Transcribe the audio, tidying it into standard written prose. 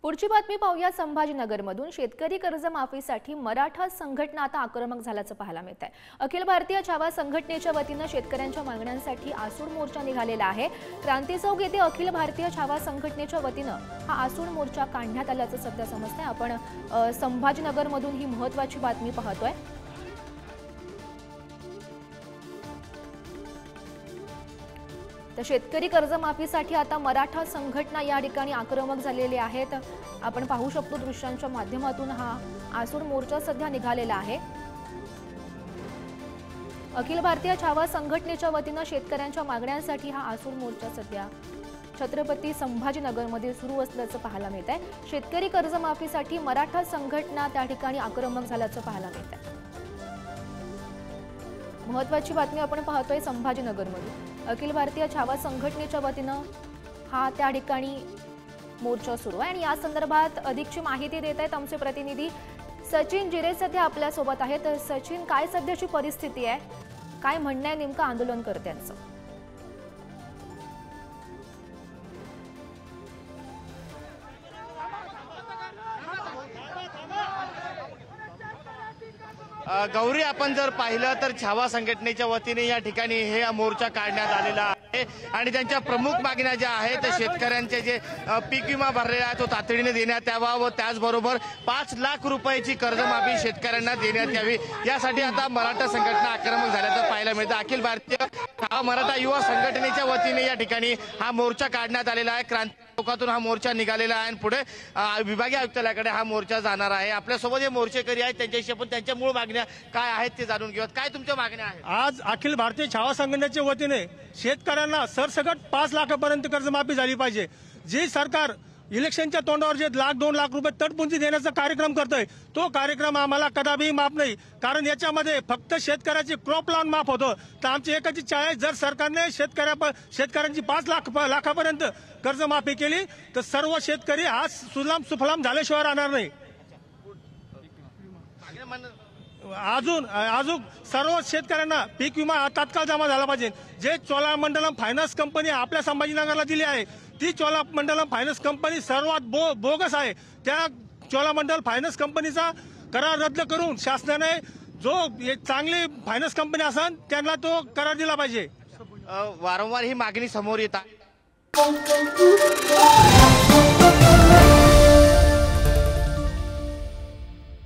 पुढची बातमी पाहूया। संभाजीनगरमधून शेतकरी कर्जमाफीसाठी मराठा संघटना आता आक्रमक झाल्याचं पाहायला मिळतंय। अखिल भारतीय छावा संघटनेच्या वतीने शेतकऱ्यांच्या मागण्यांसाठी आसूड मोर्चा निघालेला आहे। क्रांती चौक येथे अखिल भारतीय छावा संघटनेच्या वतीने हा आसूड मोर्चा काढण्यात आल्याचं सध्या समजतंय। आपण संभाजीनगरमधून ही महत्त्वाची बातमी पाहतोय। तर शेतकरी कर्जमाफीसाठी आता मराठा संघटना या ठिकाणी आक्रमक झालेली आहेत। आपण पाहू शकतो दृश्यांच्या माध्यमातून हा आसूड मोर्चा सध्या निघालेला आहे। अखिल भारतीय छावा संघटनेच्या वतीने शेतकऱ्यांच्या मागण्यांसाठी हा आसूड मोर्चा सध्या छत्रपती संभाजीनगरमध्ये सुरू असल्याचं पाहायला मिळतंय। शेतकरी कर्जमाफीसाठी मराठा संघटना त्या ठिकाणी आक्रमक झाल्याचं पाहायला मिळतंय। महत्त्वाची बातमी आपण पाहतोय संभाजीनगरमधून। अखिल भारतीय छावा संघटनेच्या वतीने हा त्या ठिकाणी मोर्चा सुरू आहे आणि या संदर्भात अधिकची माहिती देत आहेत आमचे प्रतिनिधी सचिन जिरे सध्या आपल्या सोबत आहेत। सचिन, काय सध्याची परिस्थिती आहे, काय म्हणणं आहे नेमकं आंदोलनकर्त्यांचं? गौरी, आपण जर पाहिलं तर छावा संघटनेच्या वतीने या ठिकाणी हे मोर्चा काढण्यात आलेला आहे आणि त्यांच्या प्रमुख मागण्या ज्या आहेत शेतकऱ्यांचे जे पीक विमा भरलेला आहे तो तातडीने देण्यात यावा व त्याचबरोबर 5 लाख रुपयाची कर्जमाफी शेतकऱ्यांना देण्यात यावी, यासाठी आता मराठा संघटना आक्रमक झाल्याचं पाहायला मिळतं। अखिल भारतीय मराठा युवा संघटनेच्या वतीने या ठिकाणी हा मोर्चा काढण्यात आलेला आहे। क्रांती चौकातून हा मोर्चा निघालेला आहे आणि पुढे विभागीय आयुक्तालयाकडे हा मोर्चा जाणार आहे। आपल्यासोबत जे मोर्चेकरी आहेत त्यांच्याशी आपण त्यांच्या मूळ मागण्या काय आहेत ते जाणून घेऊयात। काय तुमच्या मागण्या आहेत? आज अखिल भारतीय छावा संघटनेच्या वतीने शेतकऱ्यांना सरसकट 5 लाखापर्यंत कर्जमाफी झाली पाहिजे। जे सरकार इलेक्शनच्या तोंडावर जे 1-2 लाख रुपये तटपुंजी देण्याचा कार्यक्रम करतोय तो कार्यक्रम आम्हाला कदापि माफ नाही, कारण याच्यामध्ये फक्त शेतकऱ्याची क्रॉप लॉन माफ होतं। तर आमची एकच इच्छा आहे, जर सरकारने शेतकऱ्यांची 5 लाखापर्यंत कर्जमाफी केली तर सर्व शेतकरी आज सुजलाम सुफलाम झाल्याशिवाय राहणार नाही। अजून सर्व शेतकऱ्यांना पीक विमा तात्काळ जमा झाला पाहिजे। जे चोलामंडलम फायनान्स कंपनी आपल्या संभाजीनगरला दिली आहे ती चोलामंडलम फायनान्स कंपनी सर्वात बोगस आहे। त्या चोलामंडल फायनान्स कंपनीचा करार रद्द करून शासनाने जो चांगली फायनान्स कंपनी असेल त्यांना तो करार दिला पाहिजे। वारंवार ही मागणी समोर येत आहे।